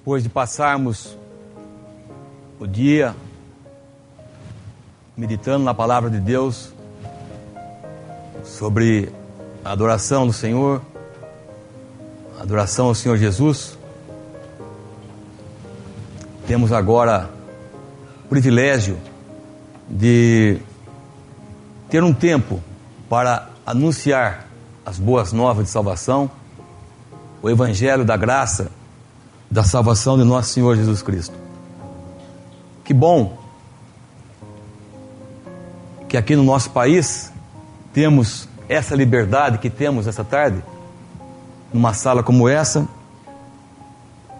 Depois de passarmos o dia meditando na palavra de Deus sobre a adoração do Senhor, a adoração ao Senhor Jesus, temos agora o privilégio de ter um tempo para anunciar as boas novas de salvação, o Evangelho da graça, da salvação de nosso Senhor Jesus Cristo. Que bom que aqui no nosso país temos essa liberdade que temos essa tarde, numa sala como essa,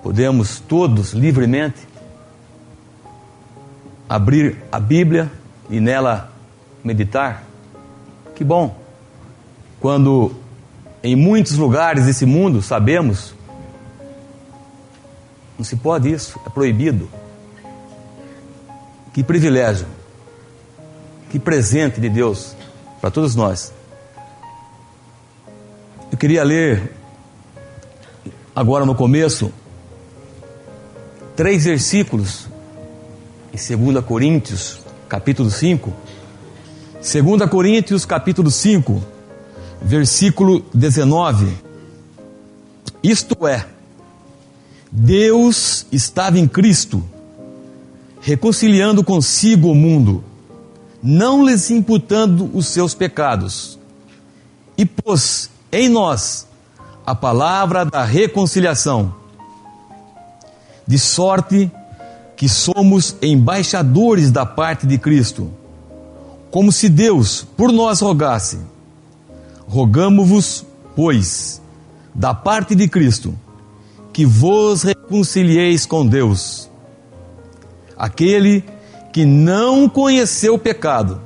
podemos todos livremente abrir a Bíblia e nela meditar. Que bom, quando em muitos lugares desse mundo sabemos, não se pode isso, é proibido. Que privilégio, que presente de Deus para todos nós. Eu queria ler agora no começo 3 versículos em 2 Coríntios capítulo 5. 2 Coríntios capítulo 5, versículo 19. Isto é, Deus estava em Cristo, reconciliando consigo o mundo, não lhes imputando os seus pecados, e pôs em nós a palavra da reconciliação, de sorte que somos embaixadores da parte de Cristo, como se Deus por nós rogasse. Rogamo-vos, pois, da parte de Cristo, que vos reconcilieis com Deus. Aquele que não conheceu o pecado,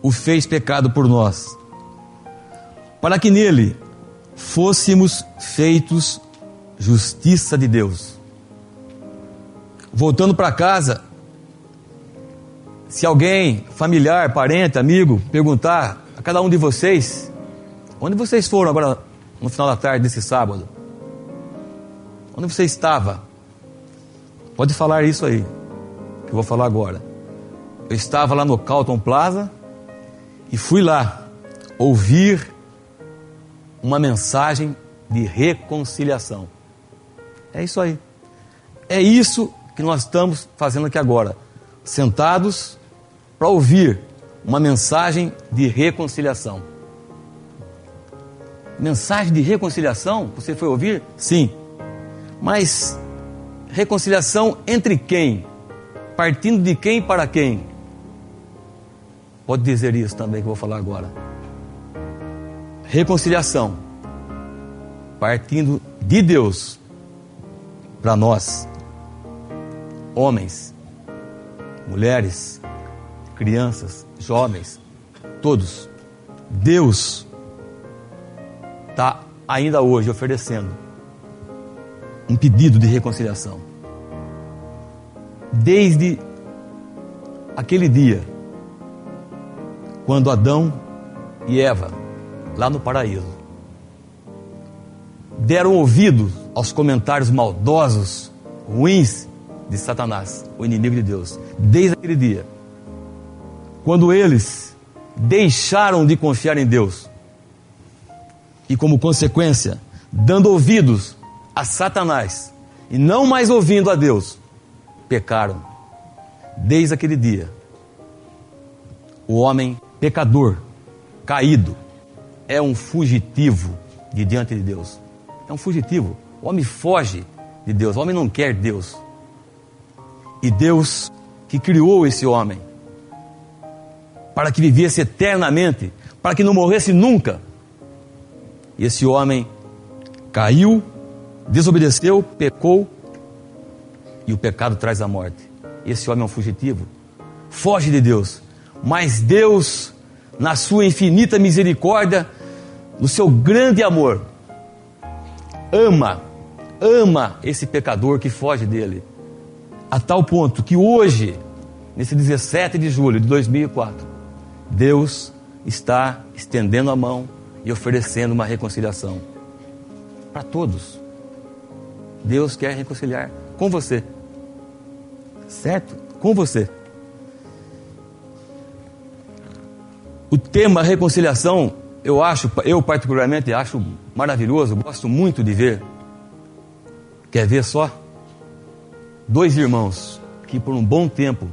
o fez pecado por nós, para que nele fôssemos feitos justiça de Deus. Voltando para casa, se alguém, familiar, parente, amigo, perguntar a cada um de vocês, onde vocês foram agora no final da tarde desse sábado? Onde você estava? Pode falar isso aí, que eu vou falar agora. Eu estava lá no Carlton Plaza e fui lá ouvir uma mensagem de reconciliação. É isso aí. É isso que nós estamos fazendo aqui agora. Sentados para ouvir uma mensagem de reconciliação. Mensagem de reconciliação? Você foi ouvir? Sim. Mas reconciliação entre quem? Partindo de quem para quem? Pode dizer isso também que eu vou falar agora. Reconciliação partindo de Deus para nós, homens, mulheres, crianças, jovens, todos. Deus está ainda hoje oferecendo um pedido de reconciliação. Desde aquele dia, quando Adão e Eva, lá no paraíso, deram ouvido aos comentários maldosos, ruins de Satanás, o inimigo de Deus. Desde aquele dia, quando eles deixaram de confiar em Deus e, como consequência, dando ouvidos a Satanás e não mais ouvindo a Deus, pecaram. Desde aquele dia, o homem pecador, caído, é um fugitivo de diante de Deus. É um fugitivo. O homem foge de Deus. O homem não quer Deus. E Deus que criou esse homem para que vivesse eternamente, para que não morresse nunca. E esse homem caiu, desobedeceu, pecou, e o pecado traz a morte. Esse homem é um fugitivo, foge de Deus. Mas Deus, na sua infinita misericórdia, no seu grande amor, ama esse pecador que foge dele, a tal ponto que hoje, nesse 17 de julho de 2004, Deus está estendendo a mão e oferecendo uma reconciliação para todos. Deus quer reconciliar com você. Certo? Com você. O tema reconciliação, eu particularmente acho maravilhoso, gosto muito de ver. Quer ver só? 2 irmãos que por um bom tempo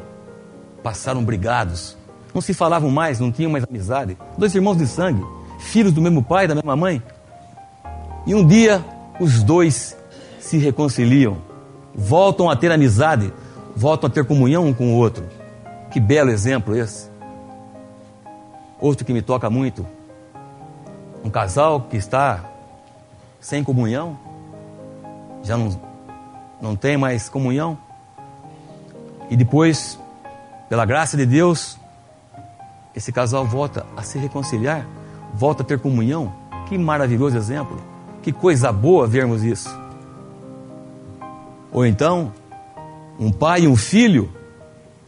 passaram brigados, não se falavam mais, não tinham mais amizade. 2 irmãos de sangue, filhos do mesmo pai, da mesma mãe. E um dia os 2 se reconciliam, voltam a ter amizade, voltam a ter comunhão um com o outro. Que belo exemplo esse. Outro que me toca muito, um casal que está sem comunhão, já não tem mais comunhão, e depois, pela graça de Deus, esse casal volta a se reconciliar, volta a ter comunhão. Que maravilhoso exemplo, que coisa boa vermos isso. Ou então, um pai e um filho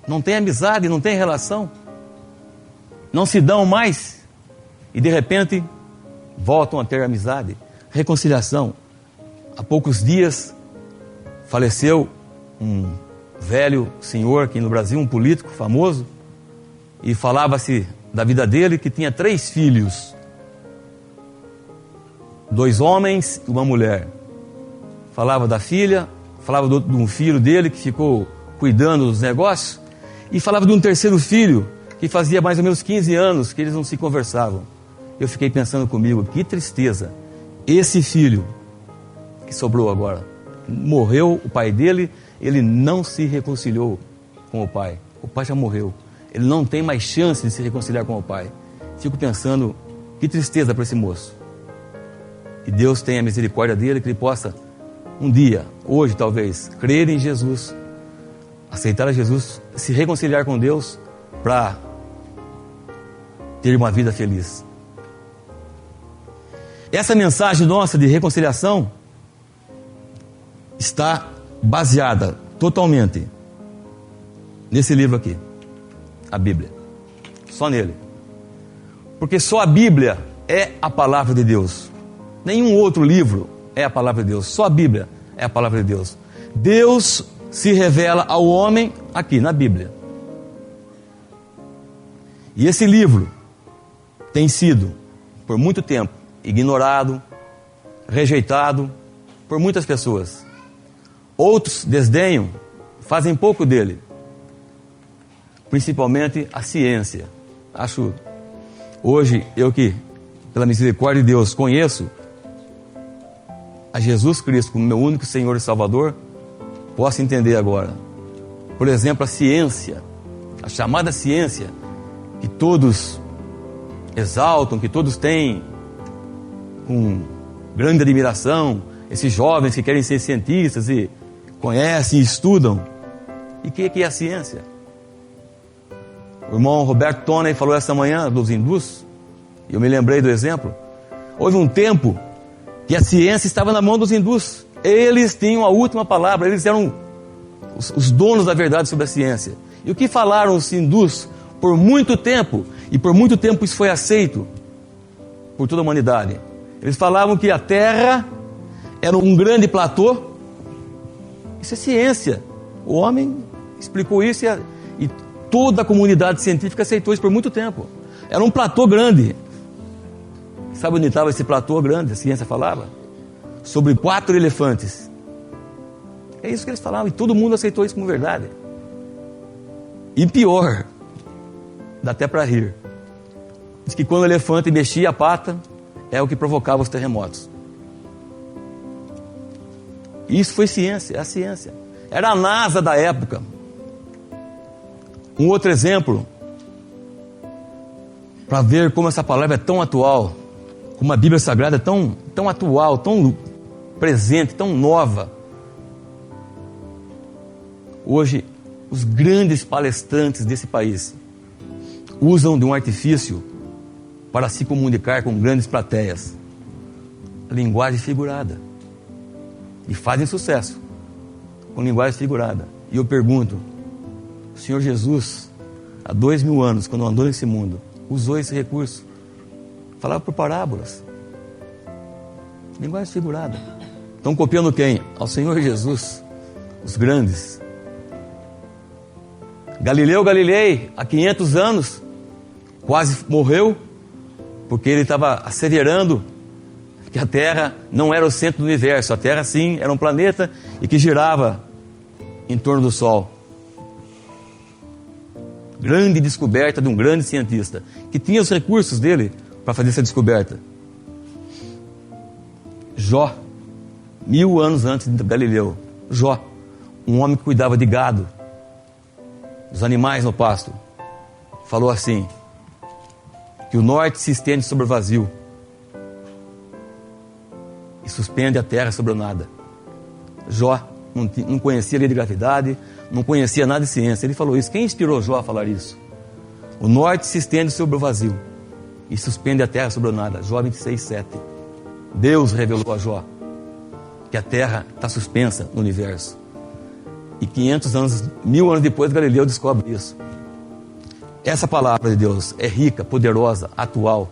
não têm amizade, não têm relação, não se dão mais, e de repente voltam a ter amizade, reconciliação. Há poucos dias faleceu um velho senhor aqui no Brasil, um político famoso, e falava-se da vida dele, que tinha 3 filhos, 2 homens e uma mulher. Falava da filha, falava de um filho dele que ficou cuidando dos negócios, e falava de um terceiro filho que fazia mais ou menos 15 anos que eles não se conversavam. Eu fiquei pensando comigo, que tristeza. Esse filho que sobrou agora, morreu o pai dele, ele não se reconciliou com o pai já morreu, ele não tem mais chance de se reconciliar com o pai. Fico pensando, que tristeza para esse moço. Que Deus tenha misericórdia dele, que ele possa um dia, hoje talvez, crer em Jesus, aceitar a Jesus, se reconciliar com Deus para ter uma vida feliz. Essa mensagem nossa de reconciliação está baseada totalmente nesse livro aqui, a Bíblia. Só nele. Porque só a Bíblia é a palavra de Deus. Nenhum outro livro é a palavra de Deus. Só a Bíblia é a palavra de Deus. Deus se revela ao homem aqui na Bíblia. E esse livro tem sido, por muito tempo, ignorado, rejeitado por muitas pessoas. Outros desdenham, fazem pouco dele. Principalmente a ciência. Acho, hoje, eu que, pela misericórdia de Deus, conheço a Jesus Cristo como meu único Senhor e Salvador, posso entender agora. Por exemplo, a ciência, a chamada ciência, que todos exaltam, que todos têm com grande admiração, esses jovens que querem ser cientistas e conhecem e estudam. E o que é a ciência? O irmão Roberto Toney falou essa manhã dos hindus, e eu me lembrei do exemplo. Houve um tempo que a ciência estava na mão dos hindus. Eles tinham a última palavra, eles eram os donos da verdade sobre a ciência. E o que falaram os hindus por muito tempo, e por muito tempo isso foi aceito por toda a humanidade. Eles falavam que a Terra era um grande platô. Isso é ciência. O homem explicou isso e toda a comunidade científica aceitou isso por muito tempo. Era um platô grande. Sabe onde estava esse platô grande? A ciência falava sobre 4 elefantes. É isso que eles falavam, e todo mundo aceitou isso como verdade. E pior, dá até para rir, diz que quando o elefante mexia a pata, é o que provocava os terremotos. Isso foi ciência, é a ciência. Era a NASA da época. Um outro exemplo, para ver como essa palavra é tão atual, como a Bíblia Sagrada é tão atual, tão presente, tão nova. Hoje, os grandes palestrantes desse país usam de um artifício para se comunicar com grandes plateias. A linguagem figurada. E fazem sucesso com linguagem figurada. E eu pergunto, o Senhor Jesus, há 2000 anos, quando andou nesse mundo, usou esse recurso. Falava por parábolas. Linguagem figurada. Estão copiando quem? Ao Senhor Jesus, os grandes. Galileu Galilei, há 500 anos, quase morreu, porque ele estava asseverando que a Terra não era o centro do universo. A Terra, sim, era um planeta e que girava em torno do Sol. Grande descoberta de um grande cientista, que tinha os recursos dele para fazer essa descoberta. Jó, 1000 anos antes de Galileu. Jó, um homem que cuidava de gado, dos animais no pasto, falou assim: que o norte se estende sobre o vazio e suspende a terra sobre o nada. Jó não conhecia a lei de gravidade, não conhecia nada de ciência. Ele falou isso. Quem inspirou Jó a falar isso? O norte se estende sobre o vazio e suspende a terra sobre o nada. Jó 26:7. Deus revelou a Jó que a terra está suspensa no universo. E 500 anos, 1000 anos depois, Galileu descobre isso. Essa palavra de Deus é rica, poderosa, atual.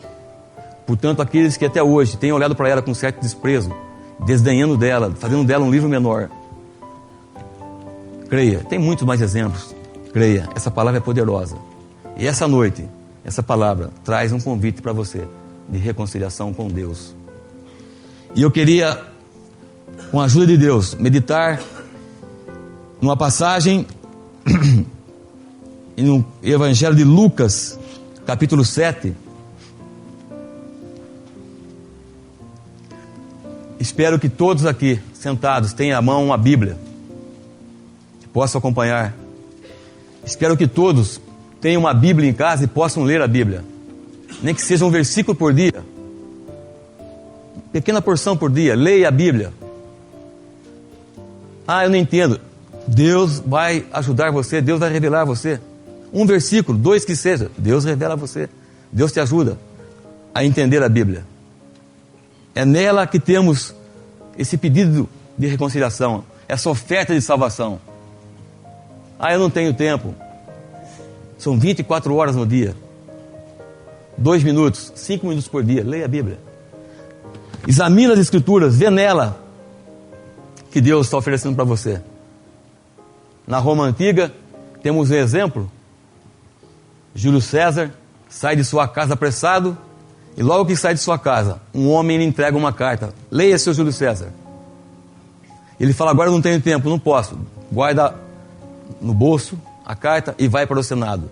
Portanto, aqueles que até hoje têm olhado para ela com certo desprezo, desdenhando dela, fazendo dela um livro menor, creia, tem muitos mais exemplos. Creia, essa palavra é poderosa. E essa noite, essa palavra traz um convite para você de reconciliação com Deus. E eu queria, com a ajuda de Deus, meditar numa passagem no Evangelho de Lucas, capítulo 7. Espero que todos aqui sentados tenham à mão uma Bíblia, que possam acompanhar. Espero que todos tenham uma Bíblia em casa e possam ler a Bíblia, nem que seja um versículo por dia, pequena porção por dia. Leia a Bíblia. Eu não entendo. Deus vai ajudar você, Deus vai revelar a você. Um versículo, 2 que seja, Deus revela a você. Deus te ajuda a entender a Bíblia. É nela que temos esse pedido de reconciliação, essa oferta de salvação. Eu não tenho tempo. São 24 horas no dia. 2 minutos, 5 minutos por dia. Leia a Bíblia. Examina as Escrituras, vê nela que Deus está oferecendo para você. Na Roma Antiga, temos um exemplo. Júlio César sai de sua casa apressado, e logo que sai de sua casa, um homem lhe entrega uma carta. Leia, seu Júlio César. Ele fala: agora eu não tenho tempo, não posso. Guarda no bolso a carta e vai para o Senado.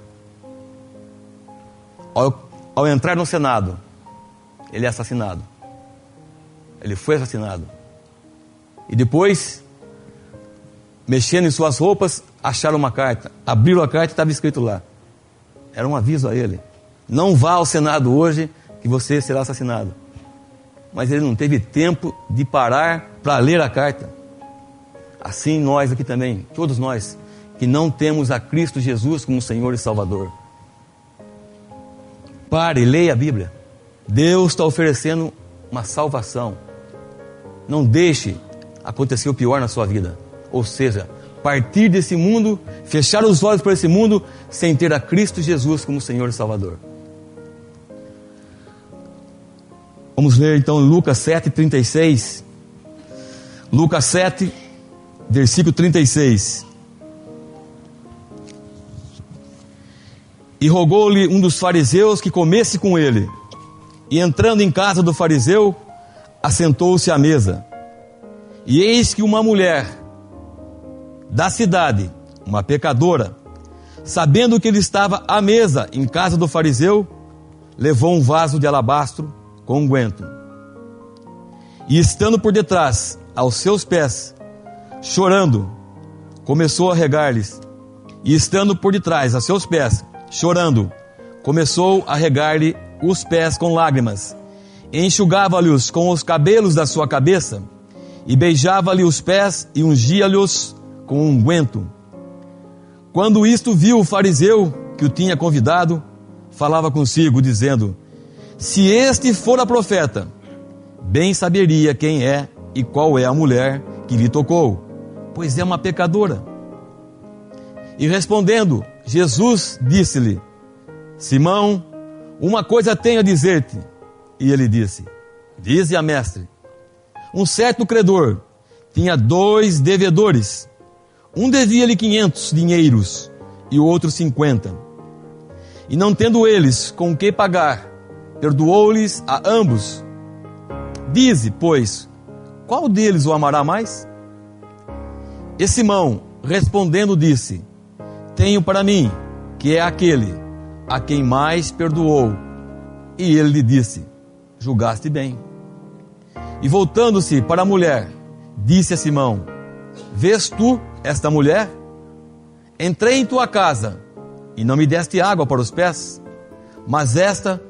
Ao entrar no Senado, ele é assassinado. Ele foi assassinado. E depois, mexendo em suas roupas, acharam uma carta. Abriram a carta e estava escrito lá. Era um aviso a ele: não vá ao Senado hoje, que você será assassinado. Mas ele não teve tempo de parar para ler a carta. Assim nós aqui também, todos nós, que não temos a Cristo Jesus como Senhor e Salvador. Pare, leia a Bíblia. Deus está oferecendo uma salvação. Não deixe acontecer o pior na sua vida. Ou seja, partir desse mundo, fechar os olhos para esse mundo, sem ter a Cristo Jesus como Senhor e Salvador. Vamos ler então Lucas 7:36. Lucas 7, versículo 36. E rogou-lhe um dos fariseus que comesse com ele. E entrando em casa do fariseu, assentou-se à mesa. E eis que uma mulher da cidade, uma pecadora, sabendo que ele estava à mesa em casa do fariseu, levou um vaso de alabastro com unguento. E estando por detrás, aos seus pés, chorando, começou a regar-lhes. E estando por detrás, a seus pés, chorando, começou a regar-lhe os pés com lágrimas. Enxugava-lhes com os cabelos da sua cabeça, e beijava-lhe os pés e ungia-lhes com unguento. Quando isto viu o fariseu que o tinha convidado, falava consigo, dizendo: se este fora profeta, bem saberia quem é e qual é a mulher que lhe tocou, pois é uma pecadora. E respondendo, Jesus disse-lhe: Simão, uma coisa tenho a dizer-te. E ele disse: dize a mestre. Um certo credor tinha 2 devedores. Um devia-lhe 500 dinheiros e o outro 50. E não tendo eles com que pagar, perdoou-lhes a ambos. Dize, pois, qual deles o amará mais? E Simão, respondendo, disse: tenho para mim que é aquele a quem mais perdoou. E ele lhe disse: julgaste bem. E voltando-se para a mulher, disse a Simão: vês tu esta mulher? Entrei em tua casa e não me deste água para os pés, mas esta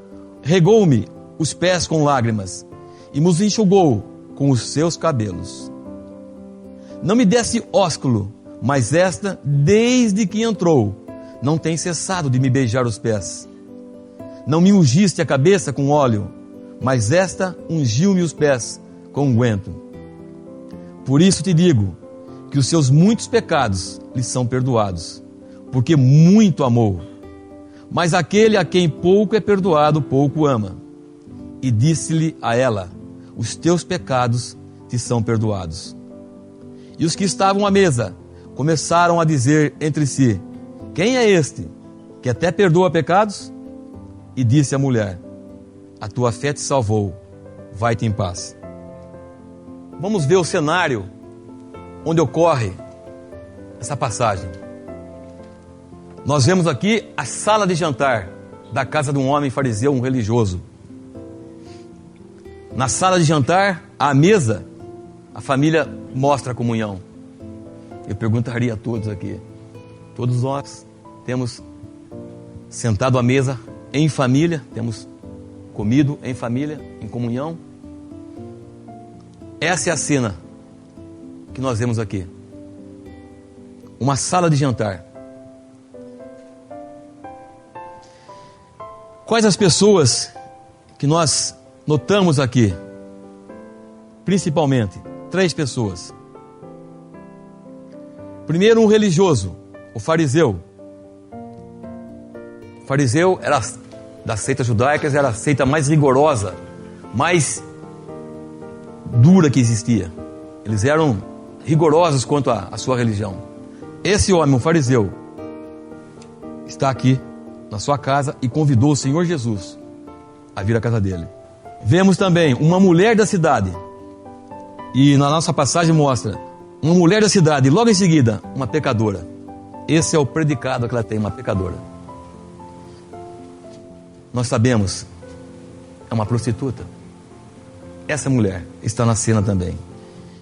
regou-me os pés com lágrimas e me enxugou com os seus cabelos. Não me deste ósculo, mas esta, desde que entrou, não tem cessado de me beijar os pés. Não me ungiste a cabeça com óleo, mas esta ungiu-me os pés com unguento. Por isso te digo que os seus muitos pecados lhe são perdoados, porque muito amou. Mas aquele a quem pouco é perdoado, pouco ama. E disse-lhe a ela: os teus pecados te são perdoados. E os que estavam à mesa começaram a dizer entre si: quem é este que até perdoa pecados? E disse a mulher: a tua fé te salvou, vai-te em paz. Vamos ver o cenário onde ocorre essa passagem. Nós vemos aqui a sala de jantar da casa de um homem fariseu, um religioso. Na sala de jantar, à mesa, a família mostra a comunhão. Eu perguntaria a todos aqui: todos nós temos sentado à mesa em família, temos comido em família, em comunhão? Essa é a cena que nós vemos aqui. Uma sala de jantar. Quais as pessoas que nós notamos aqui? Principalmente 3 pessoas. Primeiro, um religioso, o fariseu. O fariseu era das seitas judaicas, era a seita mais rigorosa, mais dura que existia. Eles eram rigorosos quanto à sua religião. Esse homem, um fariseu, está aqui na sua casa e convidou o Senhor Jesus a vir à casa dele. Vemos também uma mulher da cidade, e na nossa passagem mostra uma mulher da cidade e logo em seguida uma pecadora. Esse é o predicado que ela tem, uma pecadora. Nós sabemos, é uma prostituta. Essa mulher está na cena também.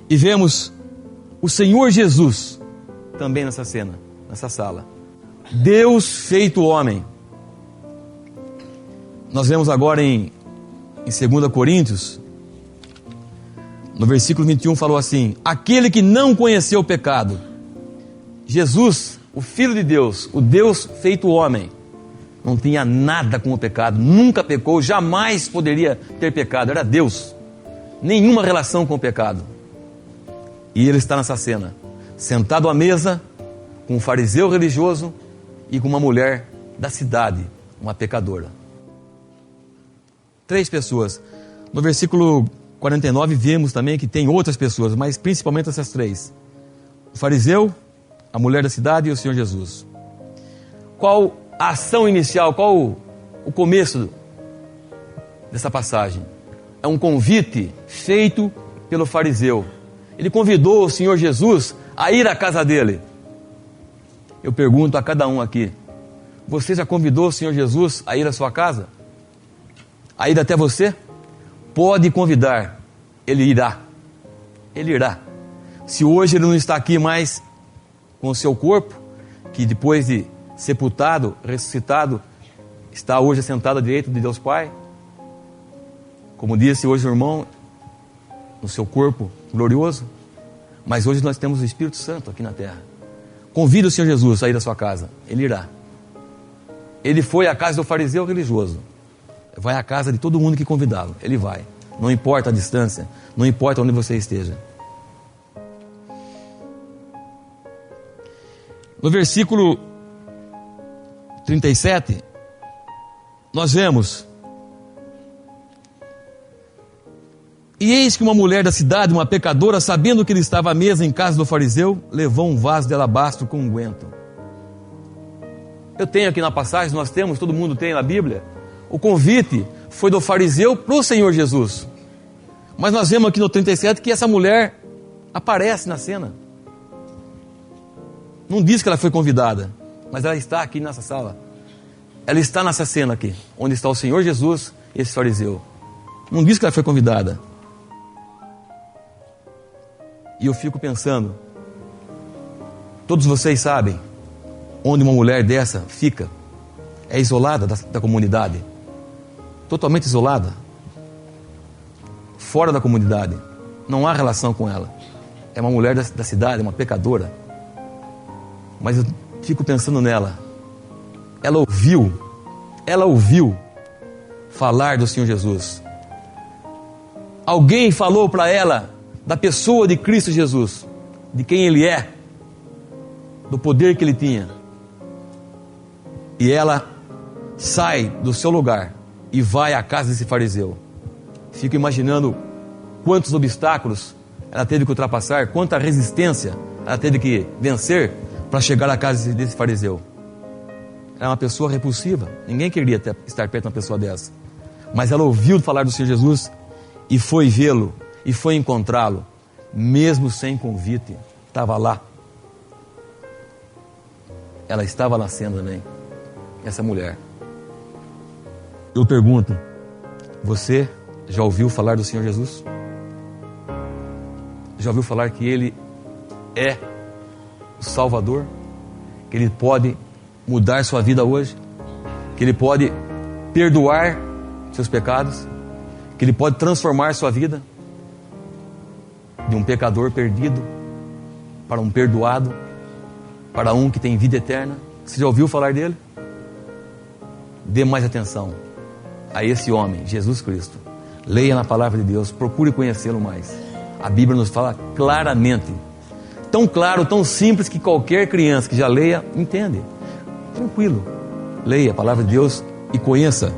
E vemos o Senhor Jesus também nessa cena, nessa sala. Deus feito homem. Nós vemos agora em 2 Coríntios, no versículo 21, falou assim: aquele que não conheceu o pecado. Jesus, o Filho de Deus, o Deus feito homem, não tinha nada com o pecado, nunca pecou, jamais poderia ter pecado, era Deus. Nenhuma relação com o pecado. E ele está nessa cena, sentado à mesa com um fariseu religioso e com uma mulher da cidade, uma pecadora. 3 pessoas. No versículo 49 vemos também que tem outras pessoas, mas principalmente essas 3. O fariseu, a mulher da cidade e o Senhor Jesus. Qual a ação inicial, qual o começo dessa passagem? É um convite feito pelo fariseu. Ele convidou o Senhor Jesus a ir à casa dele. Eu pergunto a cada um aqui: você já convidou o Senhor Jesus a ir à sua casa? A ir até você? Pode convidar, Ele irá. Ele irá. Se hoje Ele não está aqui mais com o seu corpo, que depois de sepultado, ressuscitado, está hoje sentado à direita de Deus Pai, como disse hoje o irmão, no seu corpo glorioso, mas hoje nós temos o Espírito Santo aqui na terra. Convida o Senhor Jesus a ir à sua casa, Ele irá. Ele foi à casa do fariseu religioso, vai à casa de todo mundo que convidá-lo, Ele vai. Não importa a distância, não importa onde você esteja. No versículo 37, nós vemos E eis que uma mulher da cidade, uma pecadora, sabendo que ele estava à mesa em casa do fariseu, levou um vaso de alabastro com unguento. Eu tenho aqui na passagem, nós temos, todo mundo tem na Bíblia, o convite foi do fariseu para o Senhor Jesus. Mas nós vemos aqui no 37 que essa mulher aparece na cena. Não diz que ela foi convidada, mas ela está aqui nessa sala. Ela está nessa cena aqui, onde está o Senhor Jesus e esse fariseu. Não diz que ela foi convidada. E eu fico pensando, todos vocês sabem onde uma mulher dessa fica? É isolada da comunidade. Totalmente isolada. Fora da comunidade. Não há relação com ela. É uma mulher da cidade, uma pecadora. Mas eu fico pensando nela. Ela ouviu falar do Senhor Jesus. Alguém falou para ela da pessoa de Cristo Jesus, de quem Ele é, do poder que Ele tinha. E ela sai do seu lugar e vai à casa desse fariseu. Fico imaginando quantos obstáculos ela teve que ultrapassar, quanta resistência ela teve que vencer para chegar à casa desse fariseu. Era uma pessoa repulsiva, ninguém queria estar perto de uma pessoa dessa. Mas ela ouviu falar do Senhor Jesus e foi vê-lo, e foi encontrá-lo, mesmo sem convite. Estava lá. Ela estava na cena também, essa mulher. Eu pergunto, você já ouviu falar do Senhor Jesus? Já ouviu falar que Ele é o Salvador? Que Ele pode mudar sua vida hoje? Que Ele pode perdoar seus pecados? Que Ele pode transformar sua vida de um pecador perdido para um perdoado, para um que tem vida eterna? Você já ouviu falar dele? Dê mais atenção a esse homem, Jesus Cristo. Leia na palavra de Deus, procure conhecê-lo mais. A Bíblia nos fala claramente, tão claro, tão simples, que qualquer criança que já leia, entende. Tranquilo, leia a palavra de Deus e conheça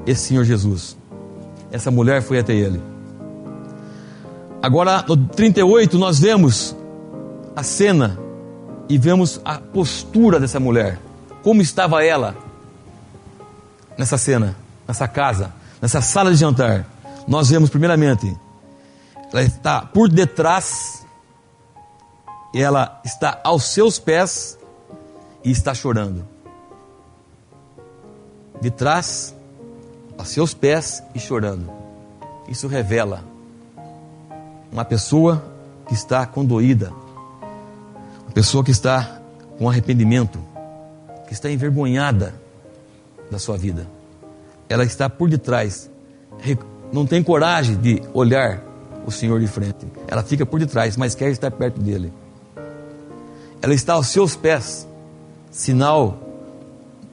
esse Senhor Jesus. Essa mulher foi até ele. Agora, no 38, nós vemos a cena e vemos a postura dessa mulher. Como estava ela nessa cena, nessa casa, nessa sala de jantar. Nós vemos, primeiramente, ela está por detrás, ela está aos seus pés e está chorando. De trás, aos seus pés e chorando. Isso revela uma pessoa que está condoída, uma pessoa que está com arrependimento, que está envergonhada da sua vida. Ela está por detrás, não tem coragem de olhar o Senhor de frente. Ela fica por detrás, mas quer estar perto dele. Ela está aos seus pés, sinal,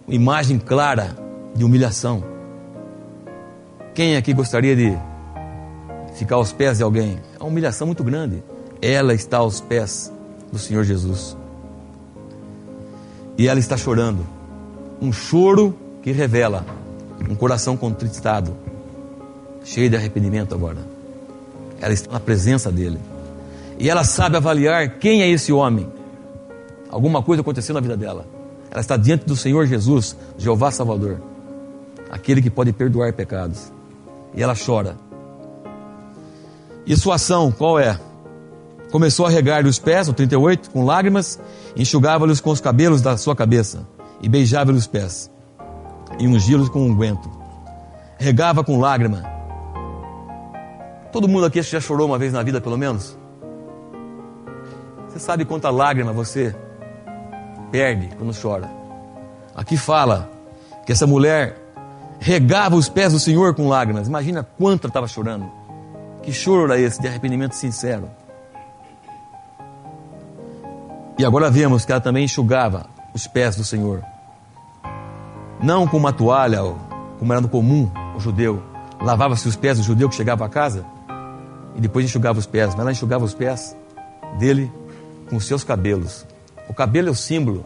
imagem clara de humilhação. Quem aqui gostaria de ficar aos pés de alguém? É uma humilhação muito grande. Ela está aos pés do Senhor Jesus. E ela está chorando. Um choro que revela um coração contristado, cheio de arrependimento agora. Ela está na presença dele. E ela sabe avaliar quem é esse homem. Alguma coisa aconteceu na vida dela. Ela está diante do Senhor Jesus, Jeová Salvador, aquele que pode perdoar pecados. E ela chora. E sua ação qual é? Começou a regar-lhe os pés, no 38, com lágrimas, enxugava-lhes com os cabelos da sua cabeça, e beijava-lhe os pés, e ungi-los com unguento. Regava com lágrima. Todo mundo aqui já chorou uma vez na vida, pelo menos? Você sabe quanta lágrima você perde quando chora? Aqui fala que essa mulher regava os pés do Senhor com lágrimas. Imagina quanto ela estava chorando. Que choro era esse de arrependimento sincero? E agora vemos que ela também enxugava os pés do Senhor. Não com uma toalha, como era no comum o judeu. Lavava-se os pés do judeu que chegava a casa e depois enxugava os pés. Mas ela enxugava os pés dele com os seus cabelos. O cabelo é o símbolo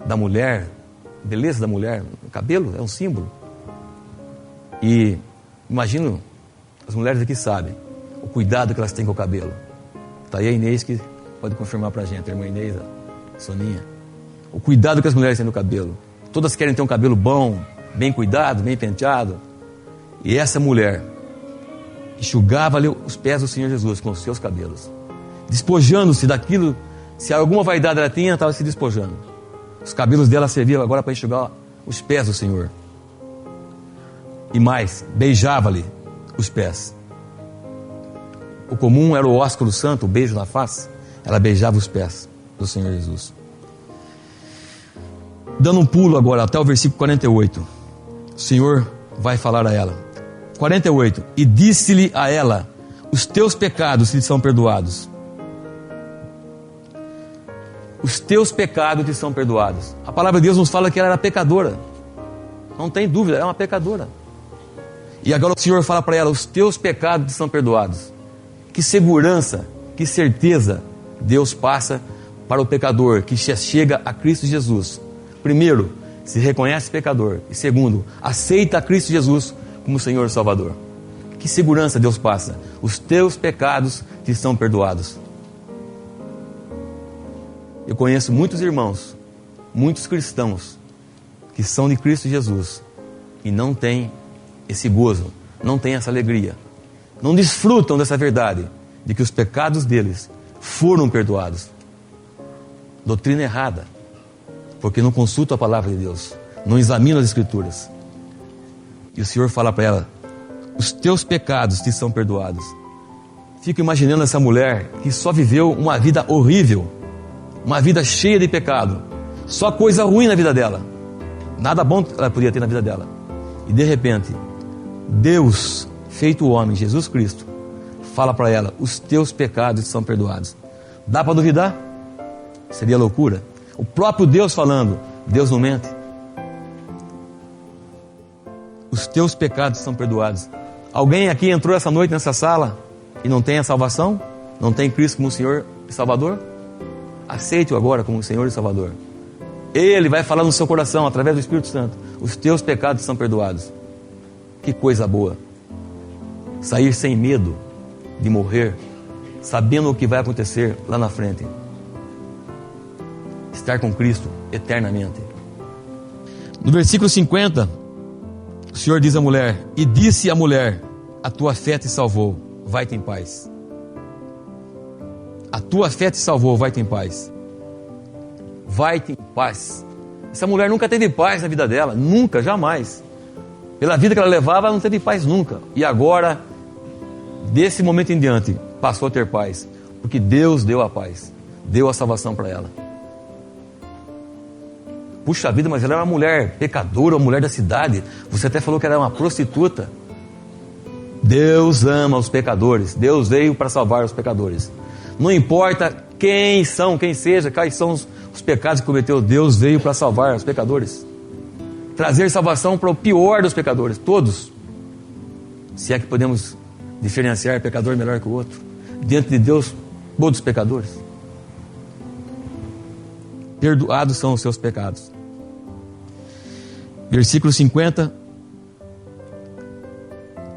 da mulher, beleza da mulher. O cabelo é um símbolo. E imagino, as mulheres aqui sabem, o cuidado que elas têm com o cabelo. Está aí a Inês que pode confirmar para a gente, a irmã Inês, a Soninha. O cuidado que as mulheres têm no cabelo. Todas querem ter um cabelo bom, bem cuidado, bem penteado. E essa mulher enxugava-lhe os pés do Senhor Jesus com os seus cabelos, despojando-se daquilo. Se alguma vaidade ela tinha, ela estava se despojando. Os cabelos dela serviam agora para enxugar os pés do Senhor. E mais, beijava-lhe os pés. O comum era o ósculo santo, o beijo na face. Ela beijava os pés do Senhor Jesus. Dando um pulo agora até o versículo 48, o Senhor vai falar a ela. 48, e disse-lhe a ela: os teus pecados te são perdoados. Os teus pecados te são perdoados. A palavra de Deus nos fala que ela era pecadora. Não tem dúvida, é uma pecadora. E agora o Senhor fala para ela: os teus pecados te são perdoados. Que segurança, que certeza Deus passa para o pecador que chega a Cristo Jesus. Primeiro, se reconhece pecador. E segundo, aceita a Cristo Jesus como Senhor e Salvador. Que segurança Deus passa. Os teus pecados te são perdoados. Eu conheço muitos irmãos, muitos cristãos que são de Cristo Jesus e não têm esse gozo, não têm essa alegria, não desfrutam dessa verdade de que os pecados deles foram perdoados. Doutrina errada, porque não consultam a palavra de Deus, não examinam as Escrituras. E o Senhor fala para ela: os teus pecados te são perdoados. Fico imaginando essa mulher que só viveu uma vida horrível, uma vida cheia de pecado, só coisa ruim na vida dela, nada bom ela podia ter na vida dela. E de repente, Deus, feito homem, Jesus Cristo, fala para ela: os teus pecados são perdoados. Dá para duvidar? Seria loucura. O próprio Deus falando. Deus não mente. Os teus pecados são perdoados. Alguém aqui entrou essa noite nessa sala e não tem a salvação? Não tem Cristo como Senhor e Salvador? Aceite-o agora como Senhor e Salvador. Ele vai falar no seu coração, através do Espírito Santo: os teus pecados são perdoados. Que coisa boa. Sair sem medo de morrer, sabendo o que vai acontecer lá na frente. Estar com Cristo eternamente. No versículo 50, o Senhor diz à mulher: e disse à mulher: a tua fé te salvou, vai-te em paz. A tua fé te salvou, vai-te em paz. Vai-te em paz. Essa mulher nunca teve paz na vida dela, nunca, jamais. Pela vida que ela levava, ela não teve paz nunca. E agora, desse momento em diante, passou a ter paz, porque Deus deu a paz, deu a salvação para ela. Puxa vida, mas ela era uma mulher pecadora, uma mulher da cidade. Você até falou que ela era uma prostituta. Deus ama os pecadores. Deus veio para salvar os pecadores. Não importa quem são, quem seja, quais são os pecados que cometeu, Deus veio para salvar os pecadores. Trazer salvação para o pior dos pecadores, todos. Se é que podemos diferenciar pecador melhor que o outro. Diante de Deus, todos os pecadores. Perdoados são os seus pecados. Versículo 50.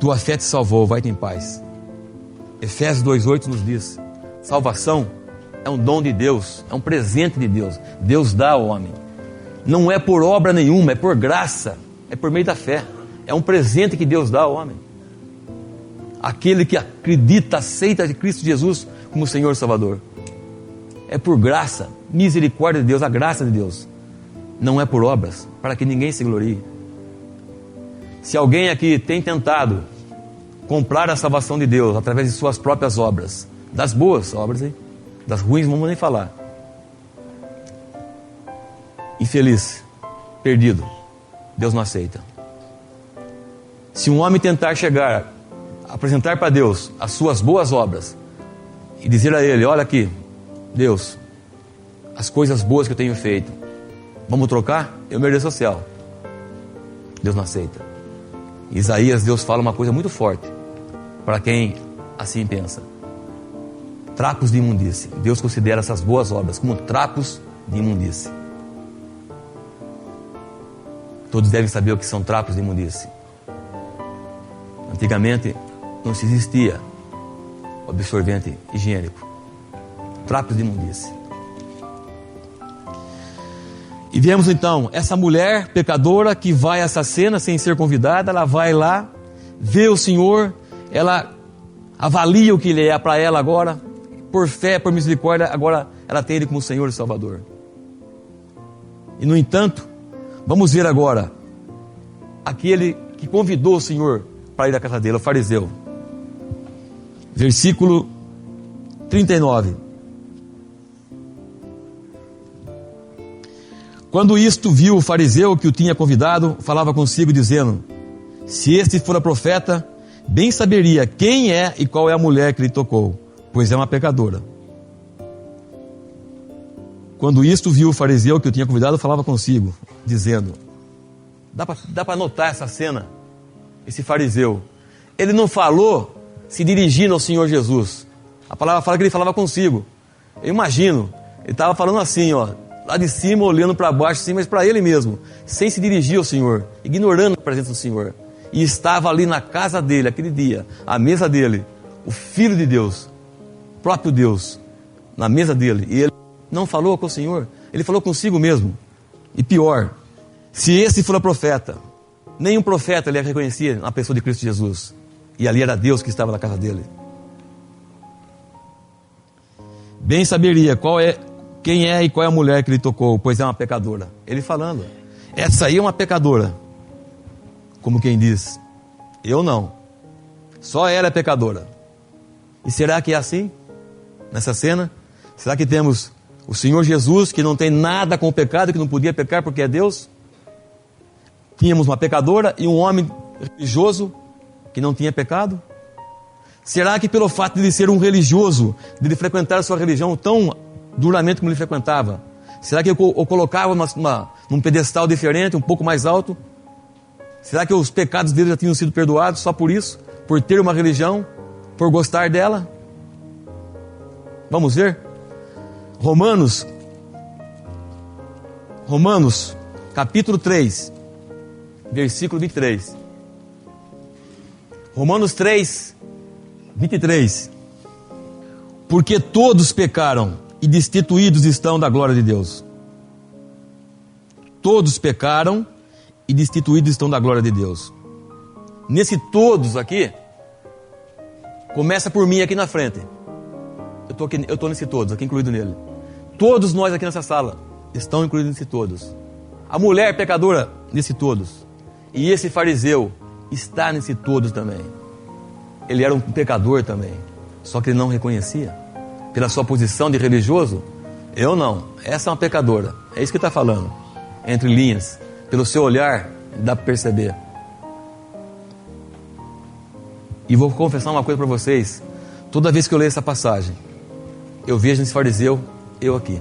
Tua fé te salvou, vai-te em paz. Efésios 2,8 nos diz: salvação é um dom de Deus, é um presente de Deus. Deus dá ao homem. Não é por obra nenhuma, é por graça, é por meio da fé. É um presente que Deus dá ao homem. Aquele que acredita, aceita de Cristo Jesus como Senhor e Salvador. É por graça, misericórdia de Deus, a graça de Deus. Não é por obras, para que ninguém se glorie. Se alguém aqui tem tentado comprar a salvação de Deus através de suas próprias obras, das boas obras, hein? Das ruins não vamos nem falar. Infeliz, perdido, Deus não aceita. Se um homem tentar chegar, apresentar para Deus as suas boas obras e dizer a Ele: olha aqui, Deus, as coisas boas que eu tenho feito, vamos trocar? Eu mereço o céu. Deus não aceita. Isaías, Deus fala uma coisa muito forte para quem assim pensa: trapos de imundície. Deus considera essas boas obras como trapos de imundície. Todos devem saber o que são trapos de imundície. Antigamente não se existia absorvente higiênico, trapos de imundície. E vemos então essa mulher pecadora que vai a essa cena sem ser convidada. Ela vai lá, vê o Senhor, ela avalia o que Ele é para ela agora, por fé, por misericórdia, agora ela tem Ele como Senhor e Salvador. E no entanto, vamos ver agora aquele que convidou o Senhor para ir à casa dele, o fariseu. Versículo 39. Quando isto viu o fariseu que o tinha convidado, falava consigo dizendo: se este fora profeta, bem saberia quem é e qual é a mulher que lhe tocou, pois é uma pecadora. Quando isto viu o fariseu que o tinha convidado, falava consigo, dizendo... Dá para notar essa cena, esse fariseu. Ele não falou se dirigindo ao Senhor Jesus. A palavra fala que ele falava consigo. Eu imagino, ele estava falando assim, ó, lá de cima, olhando para baixo, assim, mas para ele mesmo, sem se dirigir ao Senhor, ignorando a presença do Senhor. E estava ali na casa dele, aquele dia, à mesa dele, o Filho de Deus, o próprio Deus, na mesa dele. E ele não falou com o Senhor, ele falou consigo mesmo. E pior, se esse for profeta, nenhum profeta ele reconhecia na pessoa de Cristo Jesus. E ali era Deus que estava na casa dele. Bem saberia quem é e qual é a mulher que lhe tocou, pois é uma pecadora. Ele falando, essa aí é uma pecadora. Como quem diz, eu não. Só ela é pecadora. E será que é assim? Nessa cena? Será que temos o Senhor Jesus, que não tem nada com o pecado, que não podia pecar porque é Deus? Tínhamos uma pecadora e um homem religioso que não tinha pecado? Será que pelo fato de ele ser um religioso, de ele frequentar a sua religião tão duramente como ele frequentava, será que eu o colocava num pedestal diferente, um pouco mais alto? Será que os pecados dele já tinham sido perdoados só por isso? Por ter uma religião? Por gostar dela? Vamos ver? Romanos, capítulo 3, versículo 23. Romanos 3, 23. Porque todos pecaram e destituídos estão da glória de Deus. Todos pecaram e destituídos estão da glória de Deus. Nesse todos aqui, começa por mim aqui na frente. Eu estou nesse todos, aqui incluído nele. Todos nós aqui nessa sala estão incluídos nesse todos. A mulher pecadora nesse todos. E esse fariseu está nesse todos também. Ele era um pecador também, só que ele não reconhecia. Pela sua posição de religioso, eu não, essa é uma pecadora. É isso que ele está falando, entre linhas. Pelo seu olhar, dá para perceber. E vou confessar uma coisa para vocês. Toda vez que eu leio essa passagem, eu vejo nesse fariseu, eu aqui.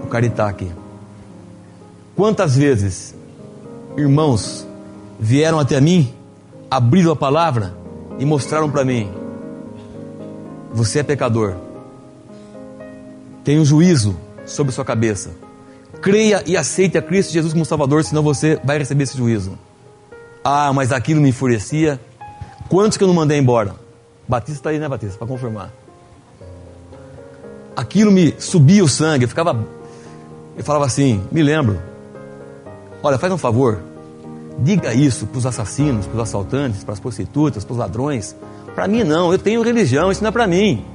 O caritá aqui. Quantas vezes irmãos vieram até mim, abriram a palavra e mostraram para mim: você é pecador, tem um juízo sobre sua cabeça, creia e aceite a Cristo Jesus como Salvador, senão você vai receber esse juízo. Ah, mas aquilo me enfurecia. Quantos que eu não mandei embora? Batista está aí, né, Batista? Para confirmar. Aquilo me subia o sangue. Eu falava assim, me lembro: olha, faz um favor, diga isso para os assassinos, para os assaltantes, para as prostitutas, para os ladrões. Para mim não, eu tenho religião, isso não é para mim.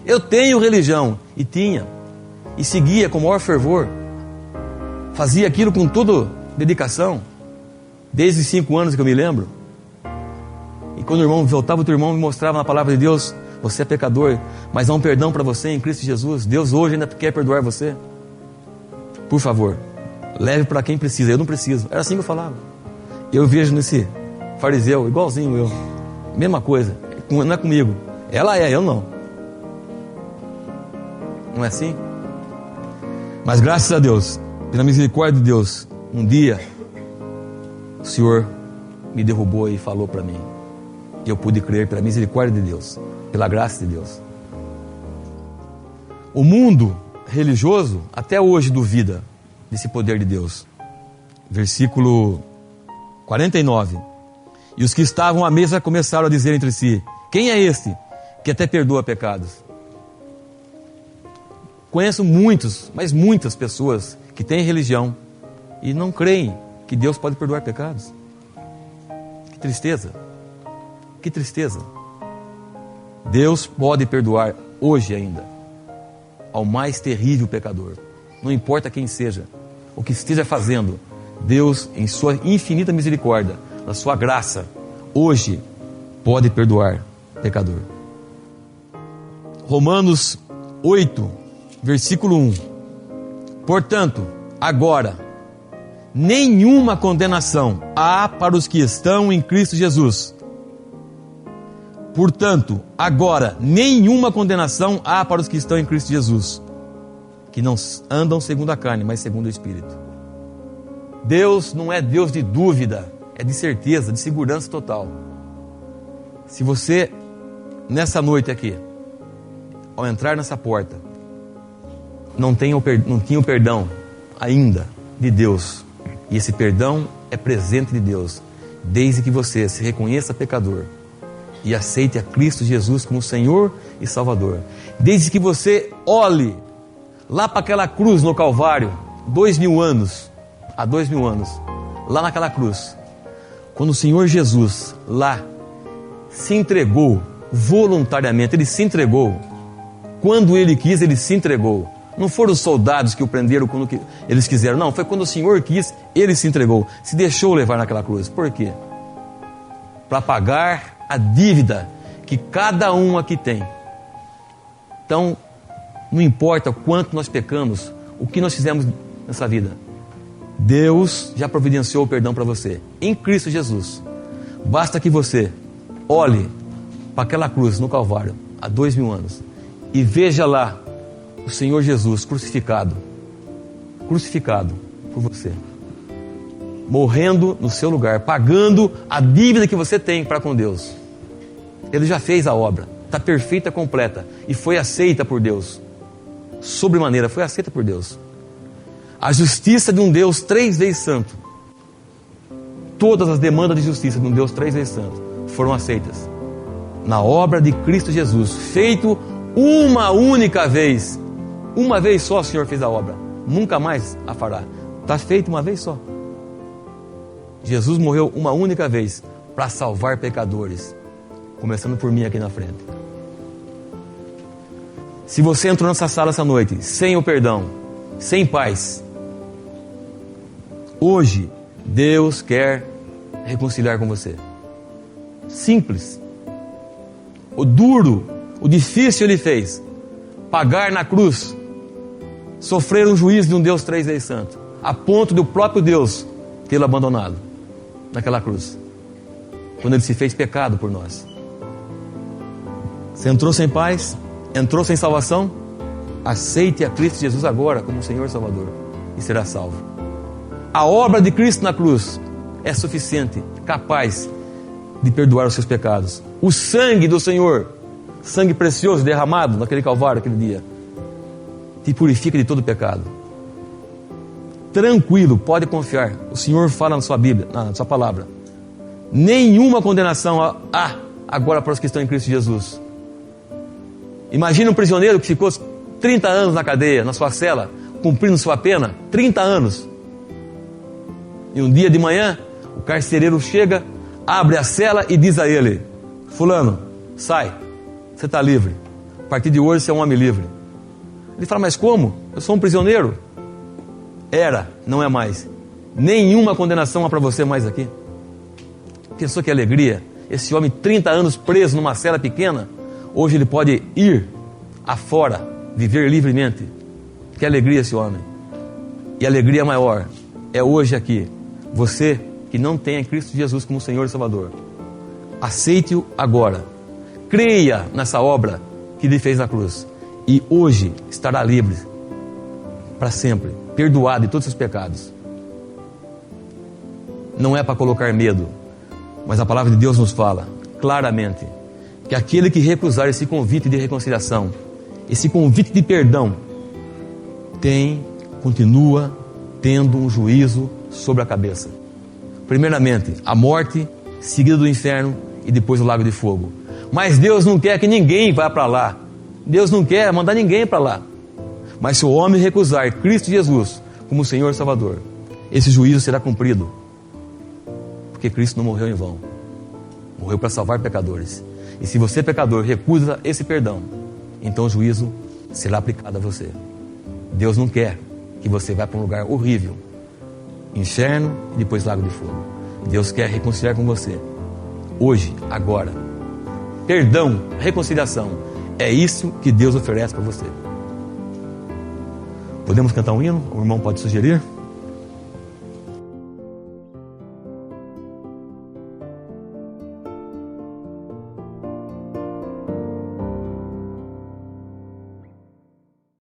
Eu tenho religião. E tinha. E seguia com o maior fervor. Fazia aquilo com toda dedicação. Desde os 5 anos que eu me lembro. E quando o irmão voltava, o teu irmão me mostrava na palavra de Deus: você é pecador, mas há um perdão para você em Cristo Jesus. Deus hoje ainda quer perdoar você. Por favor, leve para quem precisa. Eu não preciso. Era assim que eu falava. Eu vejo nesse fariseu, igualzinho eu, mesma coisa. Não é comigo, ela é, eu não. Não é assim? Mas graças a Deus, pela misericórdia de Deus, um dia o Senhor me derrubou e falou para mim. E eu pude crer pela misericórdia de Deus, pela graça de Deus. O mundo religioso até hoje duvida desse poder de Deus. Versículo 49. E os que estavam à mesa começaram a dizer entre si: Quem é esse que até perdoa pecados? Conheço muitos, mas muitas pessoas que têm religião e não creem que Deus pode perdoar pecados. Que tristeza. Que tristeza. Deus pode perdoar hoje ainda ao mais terrível pecador. Não importa quem seja, o que esteja fazendo, Deus, em sua infinita misericórdia, na sua graça, hoje pode perdoar pecador. Romanos 8, versículo 1. Portanto, agora, nenhuma condenação há para os que estão em Cristo Jesus. Portanto, agora, nenhuma condenação há para os que estão em Cristo Jesus, que não andam segundo a carne, mas segundo o Espírito. Deus não é Deus de dúvida, é de certeza, de segurança total. Se você, nessa noite aqui, ao entrar nessa porta, não tinha o perdão ainda de Deus, e esse perdão é presente de Deus, desde que você se reconheça pecador e aceite a Cristo Jesus como Senhor e Salvador. Desde que você olhe lá para aquela cruz no Calvário, há 2000 anos, lá naquela cruz, quando o Senhor Jesus lá se entregou voluntariamente, Ele se entregou, quando Ele quis, Ele se entregou. Não foram os soldados que o prenderam quando eles quiseram, não, foi quando o Senhor quis, Ele se entregou, se deixou levar naquela cruz. Por quê? Para pagar a dívida que cada um aqui tem. Então, não importa o quanto nós pecamos, o que nós fizemos nessa vida, Deus já providenciou o perdão para você, em Cristo Jesus. Basta que você olhe para aquela cruz no Calvário, há 2000 anos, e veja lá o Senhor Jesus crucificado por você, morrendo no seu lugar, pagando a dívida que você tem para com Deus. Ele já fez a obra, está perfeita, completa, e foi aceita por Deus, sobremaneira, foi aceita por Deus. A justiça de um Deus 3 vezes santo, todas as demandas de justiça de um Deus 3 vezes santo foram aceitas na obra de Cristo Jesus, feito uma única vez. Uma vez só o Senhor fez a obra, nunca mais a fará. Está feito uma vez só. Jesus morreu uma única vez para salvar pecadores, começando por mim aqui na frente. Se você entrou nessa sala essa noite sem o perdão, sem paz, hoje Deus quer reconciliar com você. Simples. O duro, o difícil Ele fez, pagar na cruz, sofrer um juízo de um Deus 3 vezes santo, a ponto do próprio Deus tê-lo abandonado naquela cruz, quando Ele se fez pecado por nós. Você entrou sem paz, entrou sem salvação, aceite a Cristo Jesus agora como Senhor e Salvador e será salvo. A obra de Cristo na cruz é suficiente, capaz de perdoar os seus pecados. O sangue do Senhor, sangue precioso derramado naquele Calvário, aquele dia, te purifica de todo pecado. Tranquilo, pode confiar. O Senhor fala na sua Bíblia, na sua palavra: nenhuma condenação há agora para os que estão em Cristo Jesus. Imagina um prisioneiro que ficou 30 anos na cadeia, na sua cela, cumprindo sua pena, 30 anos. E um dia de manhã, o carcereiro chega, abre a cela e diz a ele: fulano, sai, você está livre. A partir de hoje você é um homem livre. Ele fala: mas como? Eu sou um prisioneiro. Era, não é mais. Nenhuma condenação há para você mais aqui. Pensou que alegria? Esse homem, 30 anos preso numa cela pequena, hoje ele pode ir afora, viver livremente. Que alegria esse homem. E a alegria maior é hoje aqui. Você que não tem a Cristo Jesus como Senhor e Salvador, aceite-o agora. Creia nessa obra que Ele fez na cruz. E hoje estará livre para sempre, perdoado de todos os seus pecados. Não é para colocar medo, mas a palavra de Deus nos fala claramente que aquele que recusar esse convite de reconciliação, esse convite de perdão, continua tendo um juízo sobre a cabeça. Primeiramente, a morte, seguida do inferno e depois o lago de fogo. Mas Deus não quer que ninguém vá para lá. Deus não quer mandar ninguém para lá. Mas se o homem recusar Cristo Jesus como Senhor e Salvador, esse juízo será cumprido. Porque Cristo não morreu em vão. Morreu para salvar pecadores. E se você, pecador, recusa esse perdão, então o juízo será aplicado a você. Deus não quer que você vá para um lugar horrível, inferno e depois lago de fogo. Deus quer reconciliar com você, hoje, agora. Perdão, reconciliação, é isso que Deus oferece para você. Podemos cantar um hino? O irmão pode sugerir?